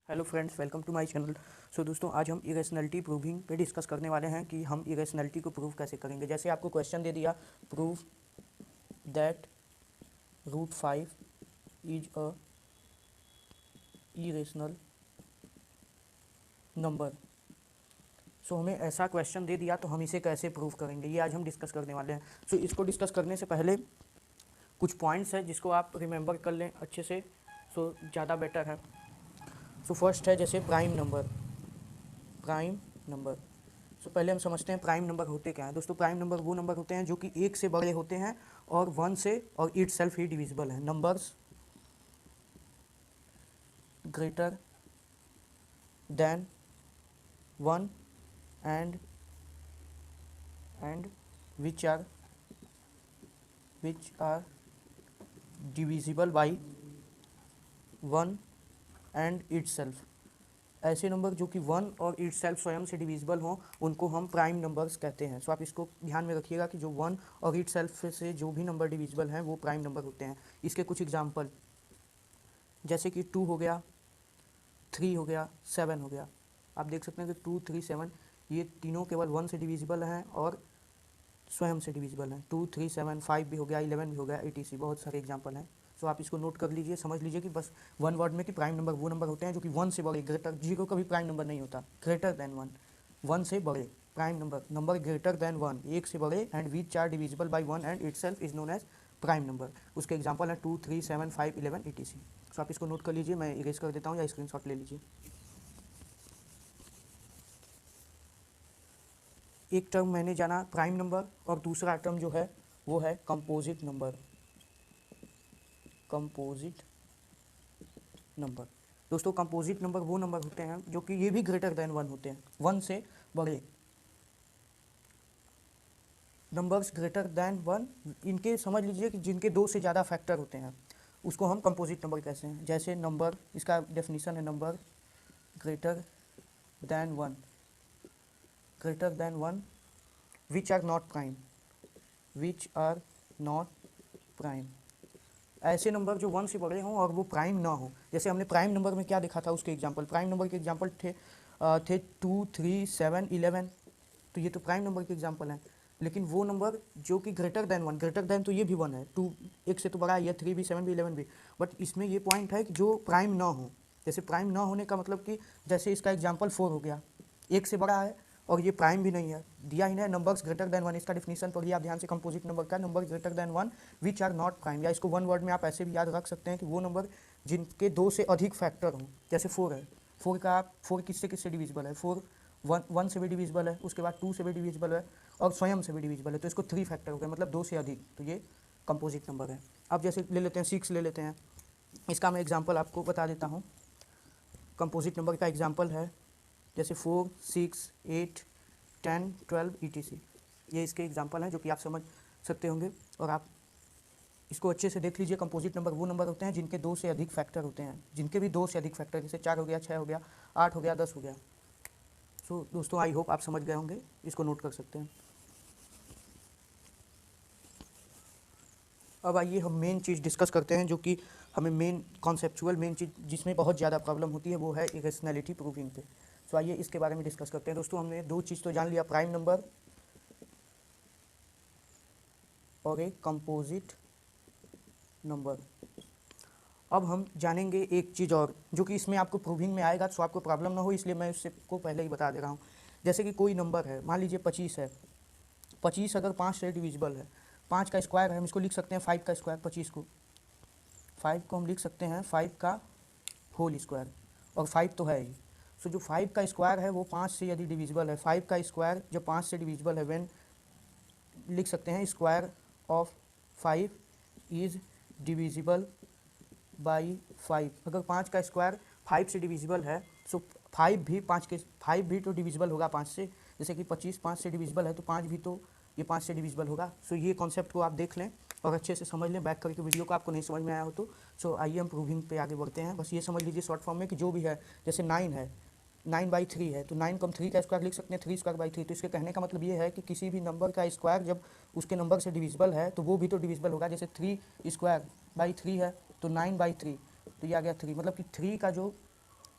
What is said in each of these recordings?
Hello friends, welcome to my channel. So दोस्तों, आज हम इरेशनलिटी प्रूविंग पे डिस्कस करने वाले हैं कि हम इरेशनलिटी को प्रूव कैसे करेंगे। जैसे आपको क्वेश्चन दे दिया, prove that √5 is a irrational number. So हमें ऐसा क्वेश्चन दे दिया तो हम इसे कैसे प्रूव करेंगे, ये आज हम डिस्कस करने वाले हैं। सो इसको डिस्कस करने से पहले कुछ पॉइंट्स हैं जिसको आप रिमेंबर कर लें अच्छे से, सो ज़्यादा बेटर है। सो फर्स्ट है जैसे प्राइम नंबर। प्राइम नंबर, सो पहले हम समझते हैं प्राइम नंबर होते क्या हैं। दोस्तों, प्राइम नंबर वो नंबर होते हैं जो कि एक से बड़े होते हैं और वन से और इट सेल्फ ही डिविजिबल है। Numbers greater than one and which are divisible by one and itself. ऐसे नंबर जो कि वन और इट सेल्फ स्वयं से डिविजिबल हों उनको हम प्राइम नंबर्स कहते हैं। सो आप इसको ध्यान में रखिएगा कि जो वन और इट सेल्फ से जो भी नंबर डिविजिबल हैं वो प्राइम नंबर होते हैं। इसके कुछ एग्जांपल जैसे कि 2 हो गया, 3 हो गया, 7 हो गया। आप देख सकते हैं कि 2, 3, 7 ये तीनों केवल वन से डिविजिबल हैं और स्वयं से डिविजिबल हैं। 2, 3, 7, 5 भी हो गया, 11 भी हो गया, etc। बहुत सारे एग्जांपल हैं। सो आप इसको नोट कर लीजिए, समझ लीजिए कि बस वन वर्ड में कि प्राइम नंबर वो नंबर होते हैं जो कि वन से बड़े, ग्रेटर, जीरो कभी प्राइम नंबर नहीं होता, ग्रेटर देन वन, वन से बड़े। Prime number, number greater than one, एक से बड़े, and which are divisible by one and itself is known as prime number. उसके एग्जाम्पल हैं 2, 3, 7, 5, 11, etc। सो आप इसको नोट कर लीजिए, मैं इरेज कर देता हूँ या स्क्रीनशॉट ले लीजिए। एक टर्म मैंने जाना प्राइम नंबर और दूसरा टर्म जो है वो है कंपोजिट नंबर। कंपोजिट नंबर, दोस्तों कंपोजिट नंबर वो नंबर होते हैं जो कि ये भी ग्रेटर देन वन होते हैं, वन से बड़े। नंबर्स ग्रेटर देन वन, इनके समझ लीजिए कि जिनके दो से ज़्यादा फैक्टर होते हैं उसको हम कंपोजिट नंबर कहते हैं। जैसे नंबर, इसका डेफिनेशन है number greater than one, greater than one which are not prime, which are not prime. ऐसे नंबर जो वन से बड़े हों और वो प्राइम ना हो। जैसे हमने प्राइम नंबर में क्या देखा था, उसके एग्जांपल, प्राइम नंबर के एग्जांपल थे 2, 3, 7, 11। तो ये तो प्राइम नंबर के एग्जांपल हैं। लेकिन वो नंबर जो कि greater than one, greater then तो ये भी वन है, 2 एक से तो बड़ा है, ये 3 भी, 7 भी, 11 भी, बट इसमें ये पॉइंट है कि जो प्राइम ना हो। जैसे प्राइम ना होने का मतलब कि जैसे इसका एग्जाम्पल 4 हो गया, एक से बड़ा है और ये प्राइम भी नहीं है, दिया ही नहीं, नंबर्स ग्रेटर देन वन। इसका डिफिनीशन पढ़िए आप ध्यान से, कंपोजिट नंबर का, number greater than one which are not prime. या इसको वन वर्ड में आप ऐसे भी याद रख सकते हैं कि वो नंबर जिनके दो से अधिक फैक्टर हों। जैसे 4 है, 4 का आप 4 किससे किससे डिविजिबल है, 4 वन से भी डिविजिबल है, उसके बाद 2 से भी डिविजिबल है और स्वयं से भी डिविजिबल है, तो इसको 3 फैक्टर हो गए, मतलब 2 से अधिक, तो ये कंपोजिट नंबर है। अब जैसे ले लेते हैं 6 ले लेते हैं, इसका मैं एग्जाम्पल आपको बता देता हूँ। कंपोजिट नंबर का एग्जाम्पल है जैसे 4, 6, 8, 10, 12, etc। ये इसके एग्जाम्पल हैं जो कि आप समझ सकते होंगे। और आप इसको अच्छे से देख लीजिए, कंपोजिट नंबर वो नंबर होते हैं जिनके दो से अधिक फैक्टर होते हैं, जिनके भी दो से अधिक फैक्टर, जैसे 4 हो गया, 6 हो गया, 8 हो गया, 10 हो गया। सो दोस्तों, आई होप आप समझ गए होंगे, इसको नोट कर सकते हैं। अब आइए हम मेन चीज़ डिस्कस करते हैं जो कि हमें मेन कॉन्सेप्चुअल मेन चीज़ जिसमें बहुत ज़्यादा प्रॉब्लम होती है वो है इरेशनैलिटी प्रूविंग पे। सो आइए इसके बारे में डिस्कस करते हैं। दोस्तों, हमने दो चीज़ तो जान लिया, प्राइम नंबर और एक कंपोजिट नंबर। अब हम जानेंगे एक चीज़ और जो कि इसमें आपको प्रूविंग में आएगा, तो आपको प्रॉब्लम ना हो इसलिए मैं उससे को पहले ही बता दे रहा हूँ। जैसे कि कोई नंबर है, मान लीजिए 25 है। 25 अगर 5 से डिविजिबल है, 5 का स्क्वायर है, हम इसको लिख सकते हैं 5 का स्क्वायर। 25 को, 5 को हम लिख सकते हैं 5 का होल स्क्वायर, और 5 तो है ही। सो जो 5 का स्क्वायर है वो 5 से यदि डिविजिबल है, 5 का स्क्वायर जब 5 से डिविजिबल है, व्हेन लिख सकते हैं square of 5 is divisible by 5। अगर 5 का स्क्वायर 5 से डिविजिबल है, सो 5 भी 5 भी तो डिविजिबल होगा 5 से। जैसे कि 25 5 से डिविजिबल है तो 5 भी तो ये 5 से डिविजिबल होगा। सो ये कॉन्सेप्ट को आप देख लें और अच्छे से समझ लें बैक करके वीडियो को, आपको नहीं समझ में आया हो तो। सो आइए हम प्रूविंग पे आगे बढ़ते हैं। बस ये समझ लीजिए शॉर्ट फॉर्म में कि जो भी है, जैसे 9 है, 9/3 है, तो 9 को हम 3 का स्क्वायर लिख सकते हैं, 3² 3। तो इसके कहने का मतलब ये है कि किसी भी नंबर का स्क्वायर जब उसके नंबर से डिविजिबल है तो वो भी तो डिविजिबल होगा। जैसे 3² 3 है तो 9/3, तो ये आ गया 3, मतलब कि 3 का जो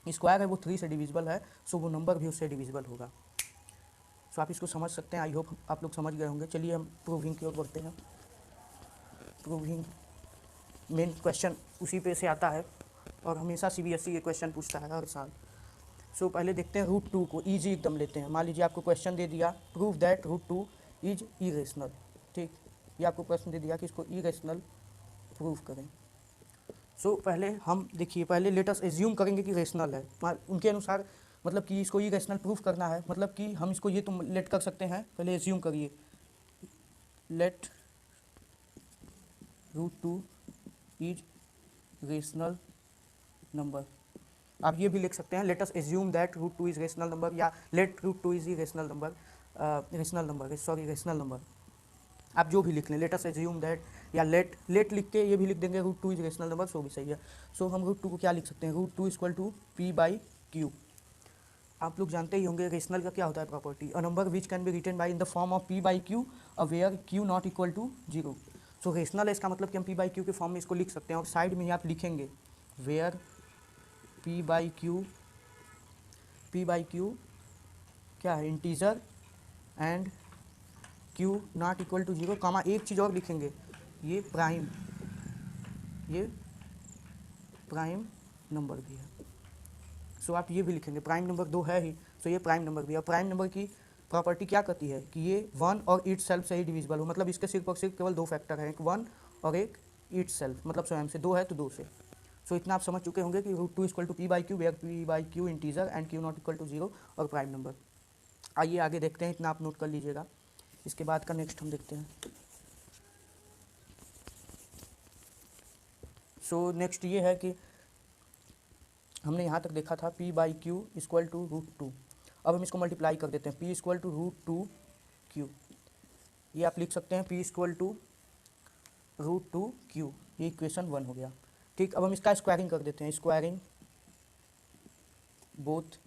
स्क्वायर है वो 3 से डिविजिबल है, सो वो नंबर भी उससे डिविजिबल होगा। सो आप इसको समझ सकते हैं, आई होप आप लोग समझ गए होंगे। चलिए हम प्रूविंग की ओर बढ़ते हैं। प्रूविंग मेन क्वेश्चन उसी पे से आता है और हमेशा सीबीएसई ये क्वेश्चन पूछता है हर साल। सो पहले देखते हैं रूट टू को, ईजी एकदम लेते हैं। मान लीजिए आपको क्वेश्चन दे दिया prove that root two is irrational, ठीक, ये आपको प्रश्न दे दिया कि इसको इरेशनल प्रूव करें। सो पहले हम देखिए, पहले लेट अस एज्यूम करेंगे कि रेशनल है, उनके अनुसार, मतलब कि इसको इरेशनल प्रूफ करना है, मतलब कि हम इसको ये तुम लेट कर सकते हैं। पहले एज्यूम करिए let root two is rational number. आप ये भी लिख सकते हैं let us assume that root two is rational number, या let root two is rational number, rational number, आप जो भी लिख लें, लेट अस एज्यूम दैट, या लेट लिख के ये भी लिख देंगे root two is rational number, so भी सही है। सो हम रूट टू को क्या लिख सकते हैं, root two equal to p by q. आप लोग जानते ही होंगे रेशनल का क्या होता है property, a number which can be written by in the form of p by q where q not equal to zero. So rational है, इसका मतलब कि हम पी बाई क्यू के फॉर्म में इसको लिख सकते हैं, और साइड में ही आप लिखेंगे वेयर पी बाई क्यू क्या है, integer, and q not equal to zero, comma एक चीज़ और लिखेंगे, ये प्राइम नंबर भी है। सो आप ये भी लिखेंगे, प्राइम नंबर दो है ही, सो ये प्राइम नंबर भी है। और प्राइम नंबर की प्रॉपर्टी क्या कहती है कि ये वन और इट सेल्फ से ही डिविजिबल हो, मतलब इसके सिर्फ और सिर्फ केवल दो फैक्टर हैं, एक वन और एक इट सेल्फ, मतलब स्वयं से, दो है तो दो से। सो इतना आप समझ चुके होंगे कि root two equal to p by q where p by q integer and q not equal to zero और प्राइम नंबर। आइए आगे देखते हैं, इतना आप नोट कर लीजिएगा। इसके बाद का नेक्स्ट हम देखते हैं। सो नेक्स्ट ये है कि हमने यहाँ तक देखा था p by q equal to root two. अब हम इसको मल्टीप्लाई कर देते हैं, p equal to root two q, ये आप लिख सकते हैं p equal to root two q, ये इक्वेशन 1 हो गया, ठीक। अब हम इसका स्क्वायरिंग कर देते हैं, squaring both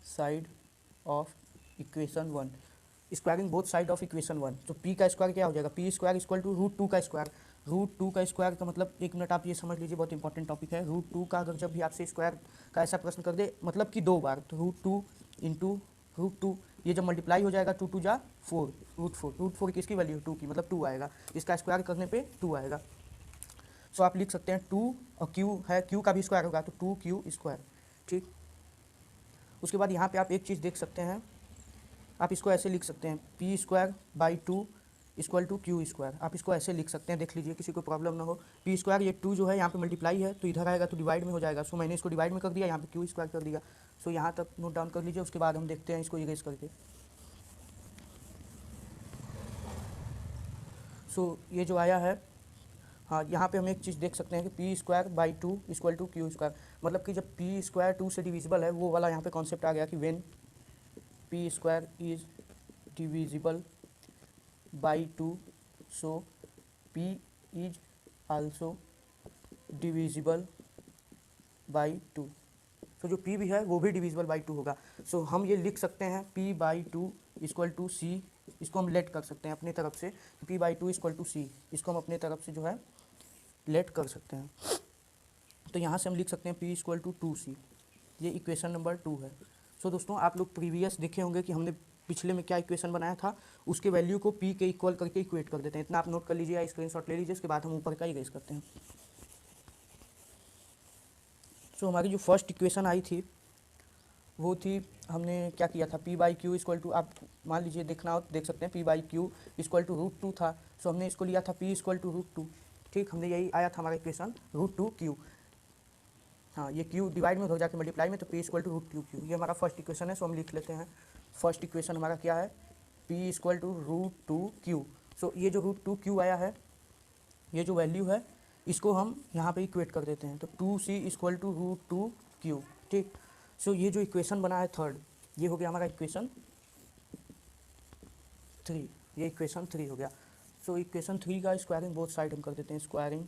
side of equation 1, squaring both side of equation 1। तो p का स्क्वायर क्या हो जाएगा, p square equal to root two का स्क्वायर। रूट टू का स्क्वायर का मतलब, एक मिनट आप ये समझ लीजिए, बहुत इंपॉर्टेंट टॉपिक है। रूट टू का अगर जब भी आपसे स्क्वायर का ऐसा प्रश्न कर दे, मतलब कि दो बार, तो root two into root two, ये जब मल्टीप्लाई हो जाएगा टू टू जा फोर, रूट फोर किसकी वैल्यू, टू की, मतलब टू आएगा, इसका स्क्वायर करने पे टू आएगा। सो आप लिख सकते हैं टू, और क्यू है, क्यू का भी स्क्वायर होगा तो टू क्यू स्क्वायर, ठीक। उसके बाद यहाँ पे आप एक चीज़ देख सकते हैं, आप इसको ऐसे लिख सकते हैं p square by two equal to q square, आप इसको ऐसे लिख सकते हैं, देख लीजिए किसी को प्रॉब्लम ना हो। पी स्क्वायर, ये टू जो है यहाँ पे मल्टीप्लाई है तो इधर आएगा तो डिवाइड में हो जाएगा, सो मैंने इसको डिवाइड में कर दिया, यहाँ पे क्यू स्क्वायर कर दिया। सो यहाँ तक नोट डाउन कर लीजिए, उसके बाद हम देखते हैं इसको इरेज करके। सो ये जो आया है, हाँ, यहाँ पे हम एक चीज़ देख सकते हैं कि p square by two equal to q square, मतलब कि जब पी स्क्वायर टू से डिविजिबल है, वो वाला यहाँ पे कॉन्सेप्ट आ गया कि when p square is divisible by two, so p is also divisible by two. So जो p भी है वो भी डिविजिबल बाई टू होगा। सो हम ये लिख सकते हैं p by two equal to c, इसको हम लेट कर सकते हैं अपनी तरफ से, p by two equal to c, इसको हम अपनी तरफ से जो है लेट कर सकते हैं। तो यहाँ से हम लिख सकते हैं p इक्वल टू टू सी, ये इक्वेशन नंबर 2 है। सो दोस्तों, आप लोग प्रीवियस देखे होंगे कि हमने पिछले में क्या इक्वेशन बनाया था, उसके वैल्यू को p के इक्वल करके इक्वेट कर देते हैं। इतना आप नोट कर लीजिए या स्क्रीनशॉट ले लीजिए, उसके बाद हम ऊपर का इरेज करते हैं। सो हमारी जो फर्स्ट इक्वेशन आई थी वो थी, हमने क्या किया था, p by q equal to, आप मान लीजिए देखना हो तो देख सकते हैं, p by q equal to root two था। सो हमने इसको लिया था p equal to root two, ठीक, हमने यही आया था हमारा इक्वेशन रूट टू क्यू। हाँ, ये क्यू डिवाइड में हो जाके मल्टीप्लाई में, तो p equal to root two q, ये हमारा फर्स्ट इक्वेशन है। सो हम लिख लेते हैं, फर्स्ट इक्वेशन हमारा क्या है, p equal to root two q. So ये जो रूट टू क्यू आया है, ये जो वैल्यू है, इसको हम यहाँ पे इक्वेट कर देते हैं, तो two c equal to root two q, ठीक। सो ये जो इक्वेशन बना है थर्ड, ये हो गया हमारा इक्वेशन 3, ये इक्वेशन 3 हो गया। सो इक्वेशन 3 का स्क्वायरिंग बोथ साइड हम कर देते हैं, squaring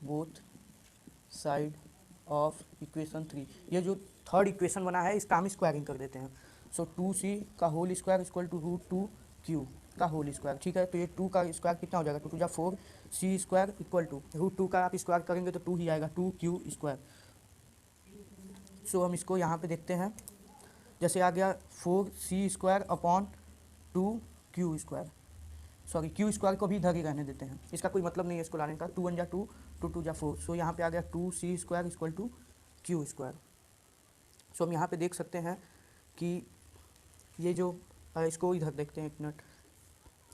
both side of equation 3, ये जो थर्ड इक्वेशन बना है इसका हम स्क्वायरिंग कर देते हैं। सो टू सी का whole square equal to root two q का होल स्क्वायर, ठीक है। तो ये 2 का स्क्वायर कितना हो जाएगा, टू टू जा 4, c square equal to root two का आप स्क्वायर करेंगे तो 2 ही आएगा, 2 क्यू स्क्वायर। सो हम इसको यहाँ पे देखते हैं, जैसे आ गया 4c² upon 2q², sorry q² को भी इधर ही रहने देते हैं, इसका कोई मतलब नहीं है इसको लाने का, 2 1 जा 2, 2 2 जा 4, सो यहाँ पे आ गया 2c² इक्वल टू q²। सो हम यहाँ पे देख सकते हैं कि ये जो इसको इधर देखते हैं, एक मिनट,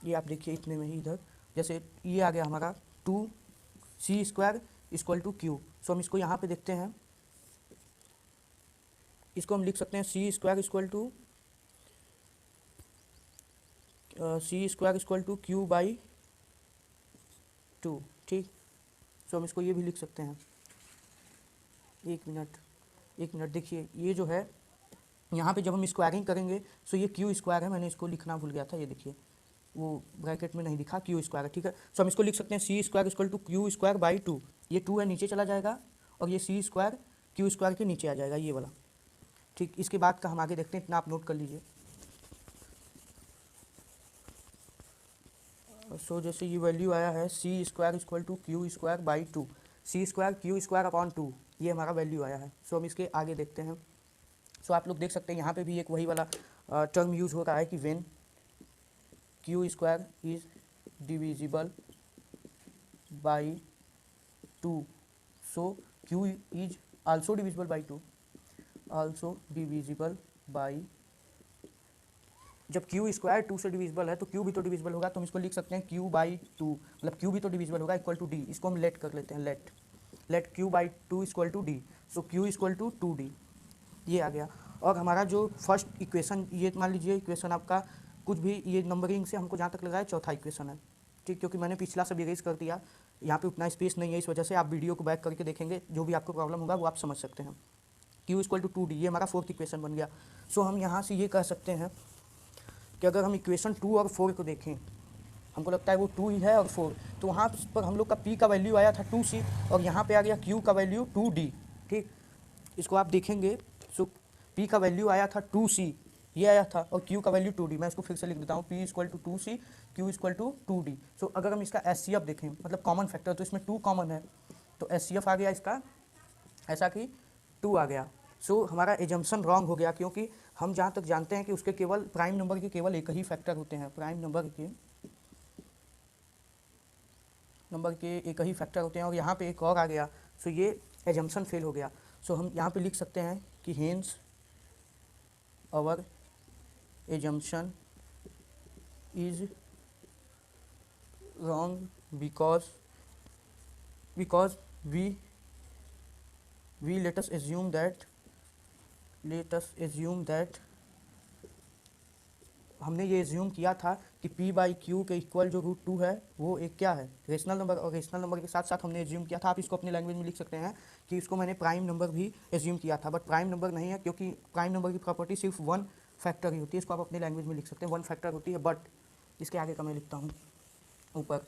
ये आप देखिए इतने में ही इधर, जैसे ये आ गया हमारा 2c² इक्वल टू q। सो हम इसको यहाँ पे देखते हैं, इसको हम लिख सकते हैं c² इक्वल टू q/2, ठीक। सो हम इसको ये भी लिख सकते हैं, एक मिनट देखिए, ये जो है यहाँ पे जब हम स्क्वायरिंग करेंगे सो ये q² है, मैंने इसको लिखना भूल गया था, ये देखिए वो ब्रैकेट में नहीं लिखा, q² है, ठीक है। सो हम इसको लिख सकते हैं c² इक्वल टू q²/2, ये 2 है नीचे चला जाएगा और ये c² q² के नीचे आ जाएगा, ये वाला, ठीक। इसके बाद का हम आगे देखते हैं, इतना आप नोट कर लीजिए। सो जैसे ये वैल्यू आया है c² equal to q²/2, c² q² upon 2, ये हमारा वैल्यू आया है। सो हम इसके आगे देखते हैं। सो आप लोग देख सकते हैं यहाँ पे भी एक वही वाला टर्म यूज़ हो रहा है कि when q² is divisible by 2, so q is also divisible by 2, also divisible by, जब q² 2 से डिविजिबल है तो q भी तो डिविजिबल होगा, तो हम इसको लिख सकते हैं q/2, मतलब q भी तो डिविजिबल होगा, इक्वल टू d, इसको हम लेट कर लेते हैं, let q/2 equal to d, so q equal to 2d, ये आ गया। और हमारा जो फर्स्ट इक्वेशन, ये मान लीजिए इक्वेशन आपका कुछ भी, ये नंबरिंग से हमको जहाँ तक लगा है चौथा इक्वेशन है, ठीक, क्योंकि मैंने पिछला सब इरेज कर दिया, यहाँ पे उतना स्पेस नहीं है, इस वजह से आप वीडियो को बैक करके देखेंगे, जो भी आपको प्रॉब्लम होगा वो आप समझ सकते हैं। q इक्वल टू 2d, ये हमारा फोर्थ इक्वेशन बन गया। सो हम यहाँ से ये कह सकते हैं कि अगर हम इक्वेशन 2 और 4 को देखें, हमको लगता है वो 2 ही है और 4, तो वहाँ पर हम लोग का p का वैल्यू आया था 2c और यहाँ पे आ गया q का वैल्यू 2d, ठीक। इसको आप देखेंगे, सो p का वैल्यू आया था 2c, ये आया था, और q का वैल्यू 2d, मैं इसको फिर से लिख देता हूँ, p equal to 2c, q equal to 2d। So अगर हम इसका HCF देखें, मतलब कॉमन फैक्टर, तो इसमें 2 कॉमन है, तो HCF आ गया इसका ऐसा कि 2 आ गया। सो हमारा एजम्पशन रॉन्ग हो गया, क्योंकि हम जहाँ तक जानते हैं कि उसके केवल प्राइम नंबर के केवल एक ही फैक्टर होते हैं, प्राइम नंबर के एक ही फैक्टर होते हैं, और यहाँ पे एक और आ गया, सो ये एजम्पशन फेल हो गया। सो हम यहाँ पे लिख सकते हैं कि hence our assumption is wrong because we let us assume that हमने ये एज्यूम किया था कि p/q के इक्वल जो √2 है वो एक क्या है, रेशनल नंबर, और रेशनल नंबर के साथ साथ हमने एज्यूम किया था, आप इसको अपनी लैंग्वेज में लिख सकते हैं कि इसको मैंने प्राइम नंबर भी एज्यूम किया था, बट प्राइम नंबर नहीं है, क्योंकि प्राइम नंबर की प्रॉपर्टी सिर्फ 1 फैक्टर ही होती है, इसको आप अपनी लैंग्वेज में लिख सकते हैं, 1 फैक्टर होती है। बट इसके आगे का मैं लिखता हूँ ऊपर,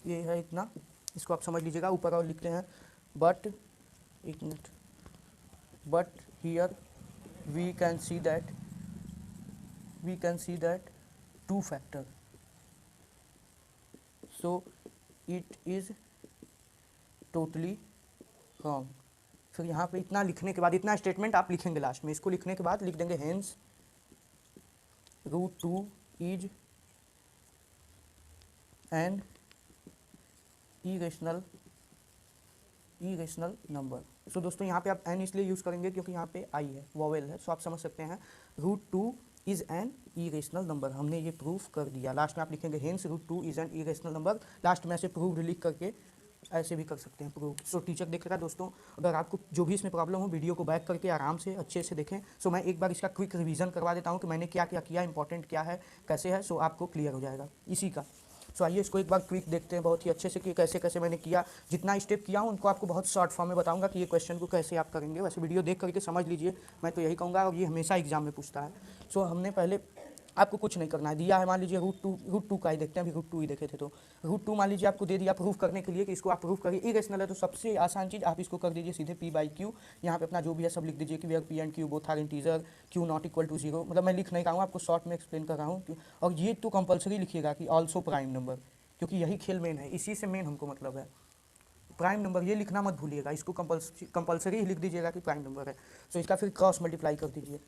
ये है इतना, इसको आप समझ लीजिएगा, ऊपर और लिखते हैं बट, एक minute, but here we can see that 2 factor, so it is totally wrong। फिर यहाँ पे इतना लिखने के बाद, इतना स्टेटमेंट आप लिखेंगे लास्ट में, इसको लिखने के बाद लिख देंगे hence √2 is an irrational number. सो दोस्तों यहाँ पे आप n इसलिए यूज़ करेंगे क्योंकि यहाँ पे i है, वॉवेल है, सो आप समझ सकते हैं √2 इज़ एन इरेशनल नंबर, हमने ये प्रूफ कर दिया। लास्ट में आप लिखेंगे hence √2 is an irrational number, last में ऐसे प्रूव लिख करके ऐसे भी कर सकते हैं प्रूव। सो टीचर देखेगा दोस्तों, अगर आपको जो भी इसमें प्रॉब्लम हो, वीडियो को बैक करके आराम से अच्छे से देखें। सो मैं एक बार इसका क्विक रिवीजन करवा देता हूँ कि मैंने क्या क्या किया, इंपॉर्टेंट क्या है, कैसे है, सो आपको क्लियर हो जाएगा इसी का। सो आइए इसको एक बार क्विक देखते हैं बहुत ही अच्छे से कि कैसे कैसे मैंने किया, जितना स्टेप किया हूँ उनको आपको बहुत शॉर्ट फॉर्म में बताऊंगा कि ये क्वेश्चन को कैसे आप करेंगे। वैसे वीडियो देख करके समझ लीजिए, मैं तो यही कहूँगा, और ये हमेशा एग्जाम में पूछता है। सो हमने पहले आपको कुछ नहीं करना है, दिया है मान लीजिए √2 का ही देखते हैं, अभी √2 ही देखे थे, तो √2 मान लीजिए आपको दे दिया प्रूफ करने के लिए कि इसको आप प्रूफ करिए, इरेशनल है, तो सबसे आसान चीज़ आप इसको कर दीजिए सीधे p/q, यहाँ पे अपना जो भी है सब लिख दीजिए कि where p and q both are integer, q not equal to 0, मतलब मैं लिख नहीं रहा हूँ, आपको शॉर्ट में एक्सप्लेन कर रहा हूँ। और ये तो कंपलसरी लिखिएगा कि ऑल्सो प्राइम नंबर, क्योंकि यही खेल मेन है, इसी से मेन हमको मतलब है। प्राइम नंबर ये लिखना मत भूलिएगा, इसको कंपलसरी ही लिख दीजिएगा कि प्राइम नंबर है। सो इसका फिर क्रॉस मल्टीप्लाई कर दीजिए।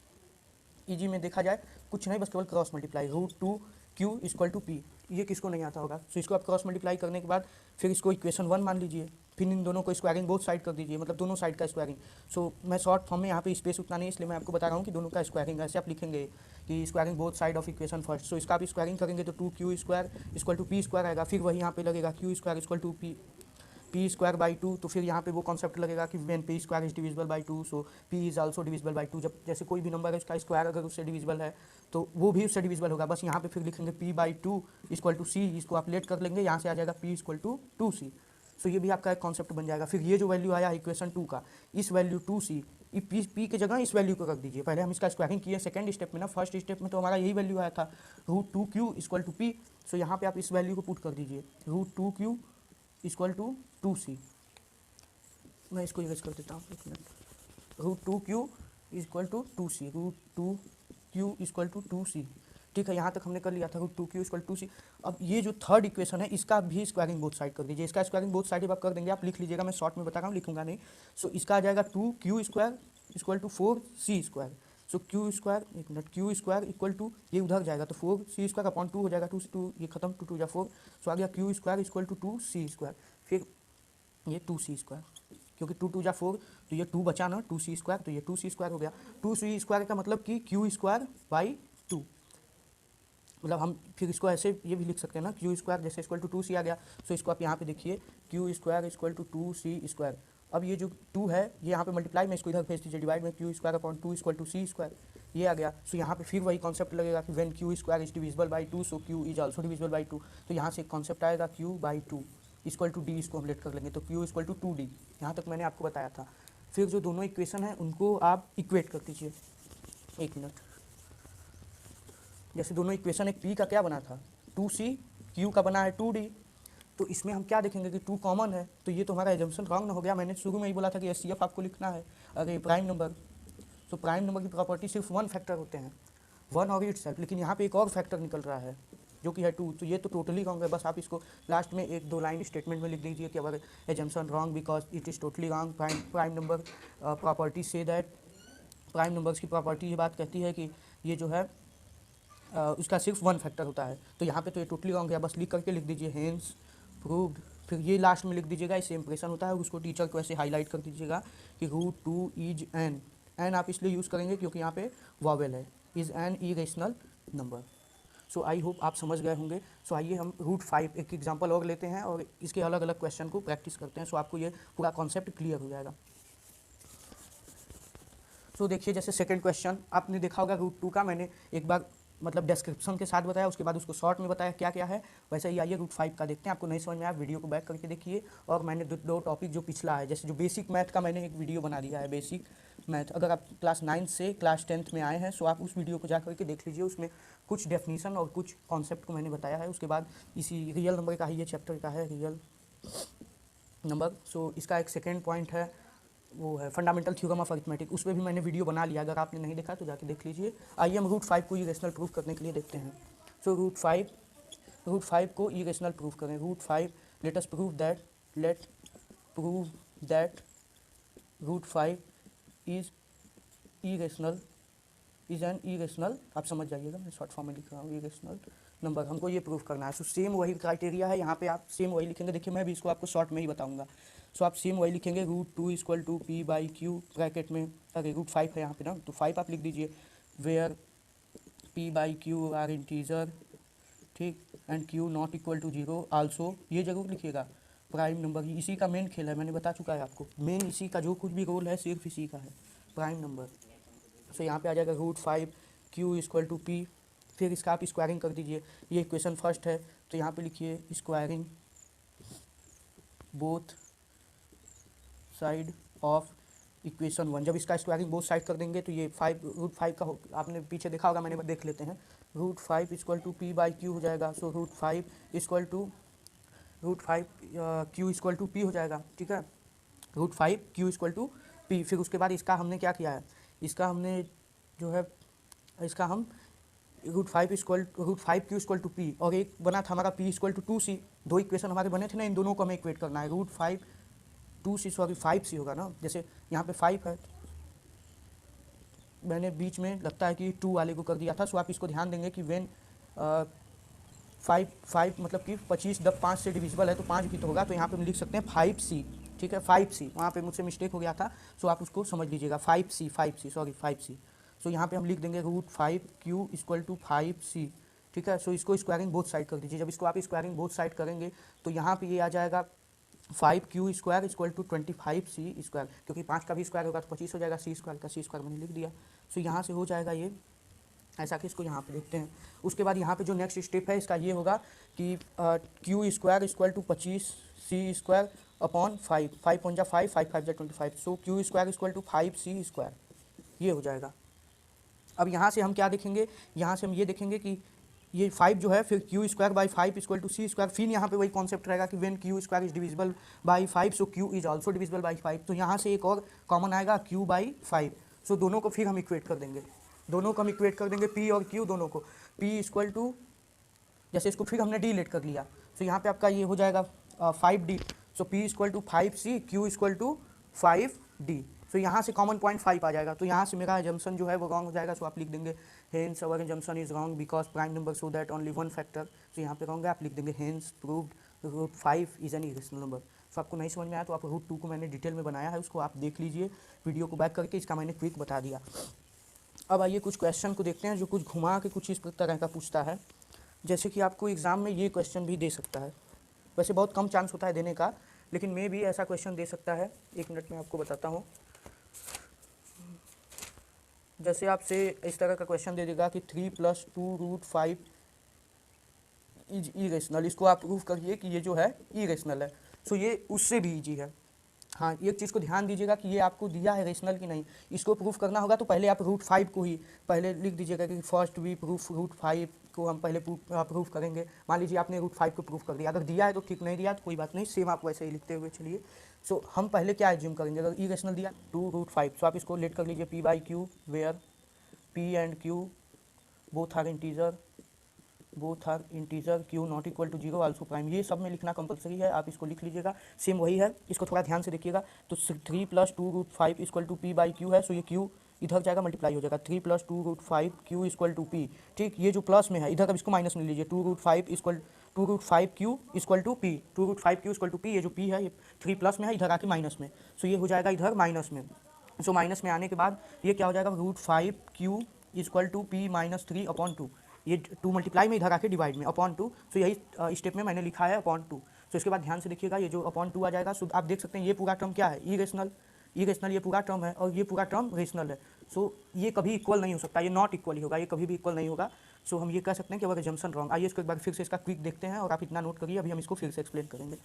इजी में देखा जाए कुछ नहीं, बस केवल cross multiply, √2q equal to p, ये किसको नहीं आता होगा। सो इसको आप क्रॉस मल्टीप्लाई करने के बाद फिर इसको इक्वेशन 1 मान लीजिए, फिर इन दोनों को स्क्वायरिंग बोथ साइड कर दीजिए, मतलब दोनों साइड का स्क्वायरिंग। सो मैं शॉर्ट फॉर्म में यहाँ पे स्पेस उतना नहीं, इसलिए मैं आपको बता रहा हूँ कि दोनों का स्क्वायरिंग ऐसे आप लिखेंगे कि squaring both side of equation first. So इसका आप स्क्वायरिंग करेंगे तो 2q² equal to p square आएगा, फिर वही यहाँ पे लगेगा q² equal to p square by 2। तो फिर यहाँ पे वो कॉन्सेप्ट लगेगा कि when p square is divisible by 2 so p is also divisible by 2। जब जैसे कोई भी नंबर है उसका स्क्वायर अगर उससे डिविजिबल है तो वो भी उससे डिविजिबल होगा। बस यहाँ पे फिर लिखेंगे p by 2 equal to c, इसको आप लेट कर लेंगे, यहाँ से आ जाएगा p इक्वल टू 2c। सो ये भी आपका एक कॉन्सेप्ट बन जाएगा। फिर ये जो वैल्यू आया इक्वेशन 2 का, इस वैल्यू 2c, पी के जगह इस वैल्यू को रख दीजिए। पहले हम इसका स्क्वायरिंग किए सेकंड स्टेप में ना, फर्स्ट स्टेप में तो हमारा यही वैल्यू आया था √2q इक्वल टू पी। सो यहाँ पे आप इस वैल्यू को पुट कर दीजिए √2q इक्वल टू 2c। मैं इसको यूज कर देता हूँ, एक minute. √2q equal to 2c, √2q equal to 2c। ठीक है, यहाँ तक हमने कर लिया था √2q इक्वल टू 2c। अब ये जो थर्ड इक्वेशन है इसका भी स्क्वायरिंग बोथ साइड कर दीजिए। इसका स्क्वायरिंग बोथ साइड आप कर देंगे, आप लिख लीजिएगा, मैं शॉर्ट में बता रहा हूँ, लिखूंगा नहीं। सो इसका आ जाएगा 2q² equal to 4c²। So q², एक मिनट, q² इक्वल टू, ये उधर जाएगा तो 4c² अपॉन 2 हो जाएगा, 2 से 2 ये खत्म, 2 2 4। सो आ गया q² इक्वल टू 2c²। फिर ये 2c², क्योंकि 2 2 4 तो ये 2 बचा ना, 2c² तो ये 2c² हो गया। 2c² का मतलब कि q² बाई 2, मतलब हम फिर इसको ऐसे ये भी लिख सकते हैं ना, q² जैसे इक्वल टू 2c आ गया। सो इसको आप यहाँ पे देखिए q² इक्वल टू 2c²। अब ये जो 2 है ये यहाँ पे मल्टीप्लाई में इसको इधर भेज दीजिए, डिवाइड में q² upon 2 equal to c², ये आ गया। सो यहाँ पे फिर वही कॉन्सेप्ट लगेगा कि when q² is divisible by 2 so q is also divisible by 2। तो यहाँ से एक कॉन्सेप्ट आएगा q by 2 equal to d, इसको हम लेट कर लेंगे तो q इक्वल टू 2d। यहाँ तक मैंने आपको बताया था। फिर जो दोनों इक्वेशन है उनको आप इक्वेट कर दीजिए, एक मिनट। जैसे दोनों इक्वेशन, एक p का क्या बना था 2c, q का बना है 2d। तो इसमें हम क्या देखेंगे कि 2 कॉमन है, तो ये तो हमारा एजम्पशन रॉन्ग हो गया। मैंने शुरू में ही बोला था कि एचसीएफ आपको लिखना है, अगर प्राइम नंबर। तो प्राइम नंबर की प्रॉपर्टी सिर्फ 1 फैक्टर होते हैं, 1 और इटसेल्फ, लेकिन यहाँ पे एक और फैक्टर निकल रहा है जो कि है 2। तो ये तो टोटली रॉन्ग है। बस आप इसको लास्ट में 1-2 लाइन स्टेटमेंट में लिख दीजिए कि अगर assumption wrong because it is totally wrong. Prime number property say that, prime numbers की प्रॉपर्टी ये बात कहती है कि ये जो है उसका सिर्फ 1 फैक्टर होता है। तो यहाँ पे तो ये टोटली रॉन्ग है, बस लिख करके लिख दीजिए हेंस प्रूव्ड। फिर ये लास्ट में लिख दीजिएगा, इससे इंप्रेशन होता है, उसको टीचर को ऐसे हाईलाइट कर दीजिएगा कि √2 इज एन आप इसलिए यूज़ करेंगे क्योंकि यहाँ पे वॉवेल है, is an irrational number. So I hope आप समझ गए होंगे। सो आइए हम √5 एक एग्जांपल और लेते हैं और इसके अलग अलग क्वेश्चन को प्रैक्टिस करते हैं। सो आपको ये पूरा कॉन्सेप्ट क्लियर हो जाएगा। सो देखिए, जैसे सेकंड क्वेश्चन आपने देखा होगा √2 का, मैंने एक बार मतलब डिस्क्रिप्शन के साथ बताया, उसके बाद उसको शॉर्ट में बताया क्या क्या है। वैसे ही आइए √5 का देखते हैं। आपको नहीं समझ में आया वीडियो को बैक करके देखिए। और मैंने दो टॉपिक जो पिछला है, जैसे जो बेसिक मैथ का मैंने एक वीडियो बना दिया है, बेसिक मैथ। अगर आप क्लास 9 से क्लास 10th में आए हैं सो आप उस वीडियो को जा करके देख लीजिए, उसमें कुछ डेफिनीशन और कुछ कॉन्सेप्ट को मैंने बताया है। उसके बाद इसी रियल नंबर का ही ये चैप्टर का है, रियल नंबर। सो इसका एक सेकेंड पॉइंट है, वो है फंडामेंटल थ्योरम ऑफ अरिथमेटिक, उस पर भी मैंने वीडियो बना लिया, अगर आपने नहीं देखा तो जाके देख लीजिए। आइए हम √5 को इरेशनल प्रूफ करने के लिए देखते हैं। सो √5 को इरेशनल प्रूफ करें। √5 let us prove that √5 is irrational, is an irrational, आप समझ जाइएगा, मैं शॉर्ट फॉर्म में लिख रहा हूँ, इरेशनल नंबर हमको ये प्रूफ करना है। सो सेम वही क्राइटेरिया है, यहाँ पे आप सेम वही लिखेंगे। देखिए मैं भी इसको आपको शॉर्ट में ही बताऊंगा। सो आप सेम वही लिखेंगे, √2 equal to p by q bracket में, अरे √5 है यहाँ पे ना, तो 5 आप लिख दीजिए, where p by q are integer, ठीक, and q not equal to 0 also, ये जरूर लिखिएगा, प्राइम नंबर। इसी का मेन खेल है, मैंने बता चुका है आपको, मेन इसी का जो कुछ भी रोल है सिर्फ इसी का है, प्राइम नंबर। सो यहाँ पे आ जाएगा √5 क्यू इक्वल टू पी। फिर इसका आप स्क्वायरिंग कर दीजिए, ये इक्वेशन फर्स्ट है तो यहाँ पे लिखिए squaring both side of equation 1। जब इसका स्क्वायरिंग बोथ साइड कर देंगे तो ये √5 का आपने पीछे देखा होगा, मैंने देख लेते हैं। √5 equal to p by q हो जाएगा। So √5 equal to q equal to p हो जाएगा, ठीक है, √5 क्यू इक्वल टू पी। फिर उसके बाद इसका हमने क्या किया है, इसका हमने जो है इसका हम √5 क्यू इक्वल टू पी, और एक बना था हमारा p इक्वल टू 2c। दो इक्वेशन हमारे बने थे ना, इन दोनों को हमें इक्वेट करना है। √5 2c सॉरी 5c होगा ना, जैसे यहाँ पे 5 है, मैंने बीच में लगता है कि 2 वाले को कर दिया था। सो आप इसको ध्यान देंगे कि वेन 5 मतलब कि 25 जब 5 से डिविजिबल है तो 5 भी तो होगा, तो यहाँ पे हम लिख सकते हैं 5c, ठीक है 5c, वहाँ पे मुझसे मिस्टेक हो गया था, सो आप उसको समझ लीजिएगा 5c सॉरी 5c। सो यहाँ पे हम लिख देंगे √5q इक्वल टू 5c, ठीक है। सो इसको स्क्वायरिंग बोथ साइड कर दीजिए। जब इसको आप स्क्वायरिंग बोथ साइड करेंगे तो यहाँ पे ये आ जाएगा 5q square equal to 25c square, क्योंकि 5 का भी स्क्वायर होगा तो 25 हो जाएगा, c स्क्वायर का c स्क्वायर मैंने लिख दिया। सो यहाँ से हो जाएगा ये ऐसा कि इसको यहाँ पे देखते हैं। उसके बाद यहाँ पे जो नेक्स्ट स्टेप है इसका ये होगा कि q square equal to 25c square upon 5, 5 पंजा 5, 5 5 25। So q square equal to 5c square, ये हो जाएगा। अब यहाँ से हम क्या देखेंगे, यहाँ से हम ये देखेंगे कि ये 5 जो है फिर q square by 5 equal to c square, फिर यहाँ पे वही कॉन्सेप्ट रहेगा कि when q square is divisible by 5 so q is also divisible by 5। तो यहाँ से एक और कॉमन आएगा q बाई 5। सो दोनों को फिर हम इक्वेट कर देंगे, दोनों को हम इक्वेट कर देंगे p और q दोनों को। p इक्वल टू, जैसे इसको फिर हमने डिलेट कर लिया, सो यहाँ पे आपका ये हो जाएगा 5d। So p equal to 5c, q equal to 5d। So यहाँ से कॉमन पॉइंट 5 आ जाएगा, तो यहाँ से मेरा एजम्पशन जो है वो रॉन्ग हो जाएगा। सो आप लिख देंगे hence our assumption is wrong because prime number so that only one factor. So यहाँ पे रॉन्ग है, आप लिख देंगे hence proved √5 is an irrational number. So आपको नहीं समझ में आया तो आप √2 को मैंने डिटेल में बनाया है, उसको आप देख लीजिए वीडियो को बैक करके, इसका मैंने क्विक बता दिया। अब आइए कुछ क्वेश्चन को देखते हैं जो कुछ घुमा के कुछ इस तरह का पूछता है, जैसे कि आपको एग्ज़ाम में ये क्वेश्चन भी दे सकता है। वैसे बहुत कम चांस होता है देने का, लेकिन मैं भी ऐसा क्वेश्चन दे सकता है। एक मिनट में आपको बताता हूँ। जैसे आपसे इस तरह का क्वेश्चन दे देगा कि 3 + 2√5 इज इरेशनल, इसको आप प्रूव करिए कि ये जो है इरेशनल है। सो ये उससे भी ईजी है। हाँ, एक चीज़ को ध्यान दीजिएगा कि ये आपको दिया है रेशनल की नहीं, इसको प्रूफ करना होगा तो पहले आप √5 को ही पहले लिख दीजिएगा कि फर्स्ट वी प्रूफ √5 को हम पहले प्रूफ करेंगे। मान लीजिए आपने √5 को प्रूफ कर दिया, अगर दिया है तो ठीक, नहीं दिया तो कोई बात नहीं, सेम आप वैसे ही लिखते हुए चलिए। सो हम पहले क्या एज्यूम करेंगे, अगर इरेशनल दिया 2√5, सो आप इसको लेट कर लीजिए p/q where p and q both are integer q not equal to 0 also prime. ये सब में लिखना कंपलसरी है, आप इसको लिख लीजिएगा, सेम वही है। इसको थोड़ा ध्यान से देखिएगा, तो 3 + 2√5 इक्वल टू p/q है। सो ये q इधर जाएगा, मल्टीप्लाई हो जाएगा 3 + 2√5 q इक्वल टू p। ठीक, ये जो प्लस में है इधर अब इसको माइनस में लीजिए, 2√5 q equal to p, 2√5q equal to p। ये जो p है ये 3 प्लस में है, इधर आके माइनस में, सो ये हो जाएगा इधर माइनस में। सो माइनस में आने के बाद ये क्या हो जाएगा, √5q इक्वल टू p - 3/2। ये 2 मल्टीप्लाई में इधर आके डिवाइड में अपॉन 2। सो यही स्टेप में मैंने लिखा है अपॉन 2। सो इसके बाद ध्यान से देखिएगा, ये जो अपॉन 2 आ जाएगा, सो आप देख सकते हैं ये पूरा टर्म क्या है, इरेशनल ये पूरा टर्म है और ये पूरा टर्म रेशनल है। सो ये कभी इक्वल नहीं हो सकता, ये नॉट इक्वल ही होगा, ये कभी भी इक्वल नहीं होगा। सो हम ये कह सकते हैं कि अगर एजम्पशन रॉन्ग। आइए इसको एक बार फिर से इसका क्विक देखते हैं और आप इतना नोट करिए, अभी हम इसको फिर से एक्सप्लेन करेंगे।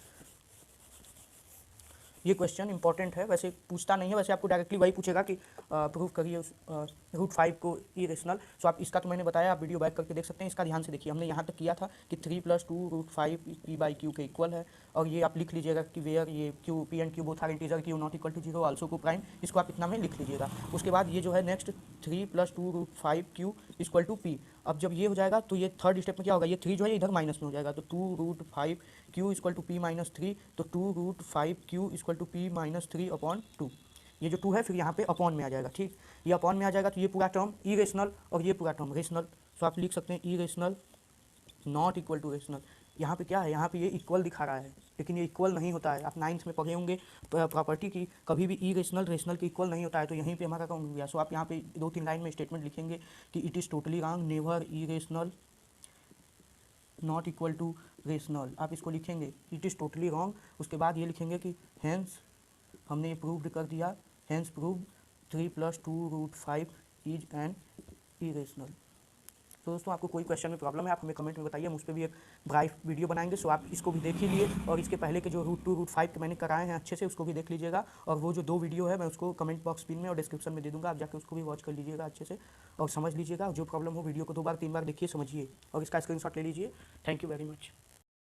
ये क्वेश्चन इंपॉर्टेंट है, वैसे पूछता नहीं है, वैसे आपको डायरेक्टली वही पूछेगा कि प्रूव करिए उस √5 को इरेशनल। सो आप इसका तो मैंने बताया, आप वीडियो बैक करके देख सकते हैं। इसका ध्यान से देखिए, हमने यहाँ तक किया था कि 3 + 2√5 p/q के इक्वल है, और ये आप लिख लीजिएगा कि वेयर ये p and q both are integer q not equal to 0 also coprime, इसको आप इतना में लिख लीजिएगा। उसके बाद ये जो है next 3 + 2√5 q equal to p। अब जब ये हो जाएगा तो ये थर्ड स्टेप में क्या होगा, ये 3 जो है इधर माइनस में हो जाएगा, तो 2√5 q इक्वल टू p - 3, तो 2√5 q इक्वल टू p - 3/2। ये जो 2 है फिर यहाँ पे अपॉन में आ जाएगा। ठीक, ये अपॉन में आ जाएगा, तो ये पूरा टर्म इरेशनल और ये पूरा टर्म रेशनल। सो आप लिख सकते हैं irrational not equal to rational. यहाँ पे क्या है, यहाँ पे ये इक्वल दिखा रहा है, लेकिन ये इक्वल नहीं होता है। आप 9th में पढ़े होंगे प्रॉपर्टी की, कभी भी इरेशनल रेशनल के इक्वल नहीं होता है, तो यहीं पे हमारा काम हो गया। सो आप यहाँ पे 2-3 लाइन में स्टेटमेंट लिखेंगे कि it is totally wrong, never irrational not equal to rational. आप इसको लिखेंगे इट इज़ टोटली रॉन्ग। उसके बाद ये लिखेंगे कि हेंस हमने ये प्रूव्ड कर दिया, hence proved 3 + 2√5 is an irrational. तो दोस्तों आपको कोई क्वेश्चन में प्रॉब्लम है आप हमें कमेंट में बताइए, हम उस पर भी एक ब्राइट वीडियो बनाएंगे। सो आप इसको भी देख ही लिए, और इसके पहले के जो √2 √5 के मैंने कराए हैं अच्छे से, उसको भी देख लीजिएगा। और वो जो 2 वीडियो है मैं उसको कमेंट बॉक्स पिन में और डिस्क्रिप्शन में दे दूँगा, आप जाकर उसको भी वॉच कर लीजिएगा अच्छे से और समझ लीजिएगा। जो प्रॉब्लम हो वीडियो को 2 बार 3 बार देखिए, समझिए और इसका स्क्रीनशॉट ले लीजिए। Thank you very much.